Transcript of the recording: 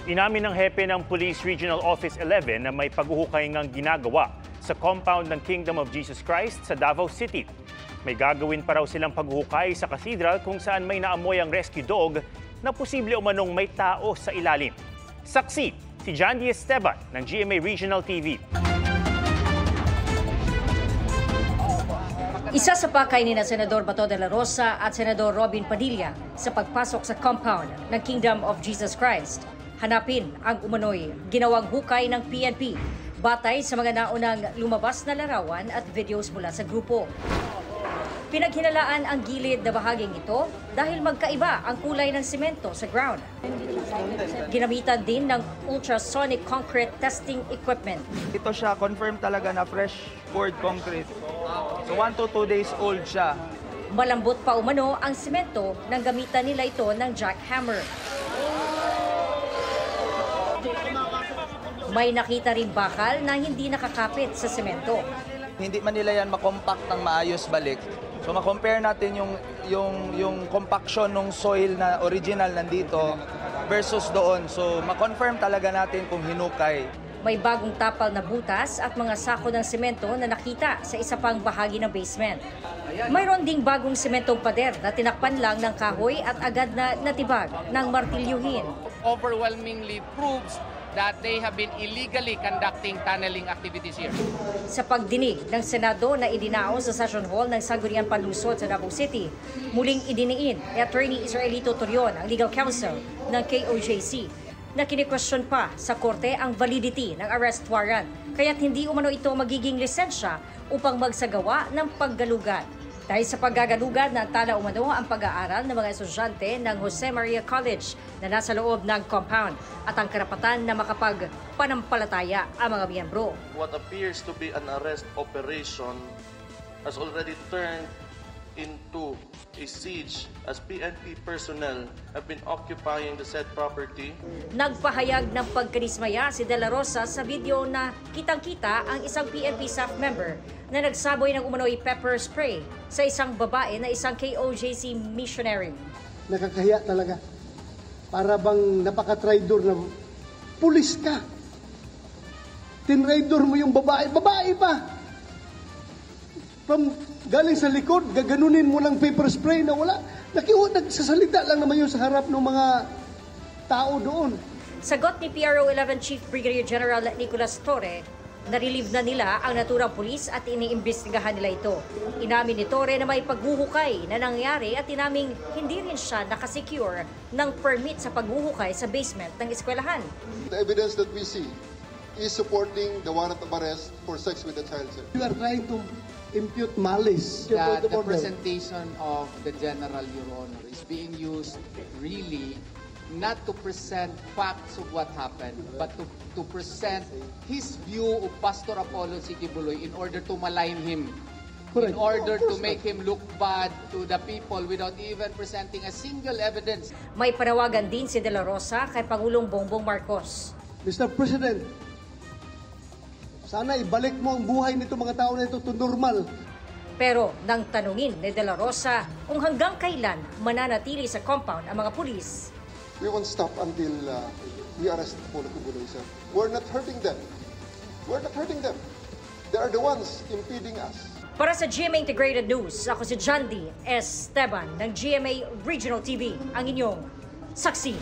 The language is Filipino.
Inamin ng hepe ng Police Regional Office 11 na may paghuhukay ngang ginagawa sa compound ng Kingdom of Jesus Christ sa Davao City. May gagawin pa raw silang paghuhukay sa cathedral kung saan may naamoy ang rescue dog na posible umanong may tao sa ilalim. Saksi, si Jandy Esteban ng GMA Regional TV. Isa sa pakay ni Senador Bato de la Rosa at Senador Robin Padilla sa pagpasok sa compound ng Kingdom of Jesus Christ. Hanapin ang umano'y ginawang hukay ng PNP batay sa mga naunang lumabas na larawan at videos mula sa grupo. Pinaghinalaan ang gilid na bahaging ito dahil magkaiba ang kulay ng simento sa ground. Ginamitan din ng ultrasonic concrete testing equipment. Ito siya, confirm talaga na fresh poured concrete. So 1 to 2 days old siya. Malambot pa umano ang simento nang gamitan nila ito ng jackhammer. May nakita rin bakal na hindi nakakapit sa semento. Hindi man nila yan makompact ng maayos balik. So ma-compare natin yung compaction ng soil na original nandito versus doon. So ma-confirm talaga natin kung hinukay. May bagong tapal na butas at mga sako ng semento na nakita sa isa pang bahagi ng basement. Mayroon ding bagong sementong pader na tinakpan lang ng kahoy at agad na natibag ng martilyuhin. Overwhelmingly proves that they have been illegally conducting tunneling activities here. Sa pagdinig ng Senado na idinao sa Session Hall ng Sangguniang Panlusod sa Davao City, muling idiniin ni Attorney Israelito Torion, ang legal counsel ng KOJC, na kinikwestiyon pa sa korte ang validity ng arrest warrant, kaya't hindi umano ito magiging lisensya upang magsagawa ng paggalugad. Dahil sa paggagalugad na tala umano ang pag-aaral ng mga estudyante ng Jose Maria College na nasa loob ng compound at ang karapatan na makapagpanampalataya ang mga miyembro. What appears to be an arrest operation has already turned into a siege as PNP personnel have been occupying the said property. Nagpahayag ng pagkanismaya si De La Rosa sa video na kitang-kita ang isang PNP staff member na nagsaboy ng umano'y pepper spray sa isang babae na isang KOJC missionary. Nakakahiya talaga. Para bang napaka-traidor na pulis ka. Tinraidor mo yung babae. Babae pa! Galing sa likod, gaganunin mo lang paper spray na wala. Nagsasalita lang naman yun sa harap ng mga tao doon. Sagot ni PRO 11 Chief Brigadier General Nicolas Torre, na-relieve na nila ang naturang pulis at iniimbestigahan nila ito. Inamin ni Torre na may paghuhukay na nangyari at inaming hindi rin siya nakasecure ng permit sa paghuhukay sa basement ng eskwelahan. The evidence that we see is supporting the warrant of arrest for sex with a child. You are trying to impute malice. The presentation of the General, Your Honor, is being used really not to present facts of what happened, but to present his view of Pastor Apollo Sikibuloy in order to malign him. Correct. In order to make him look bad to the people without even presenting a single evidence. May panawagan din si De La Rosa kay Pangulong Bongbong Marcos. Mr. President, sana ibalik mo ang buhay nito mga tao na ito to normal. Pero nang tanungin ni De La Rosa kung hanggang kailan mananatili sa compound ang mga pulis, We won't stop until we arrest Apollo Sikibuloy, sir. We're not hurting them. We're not hurting them. They are the ones impeding us. para sa GMA Integrated News, ako si Jandy Esteban ng GMA Regional TV, ang inyong saksi.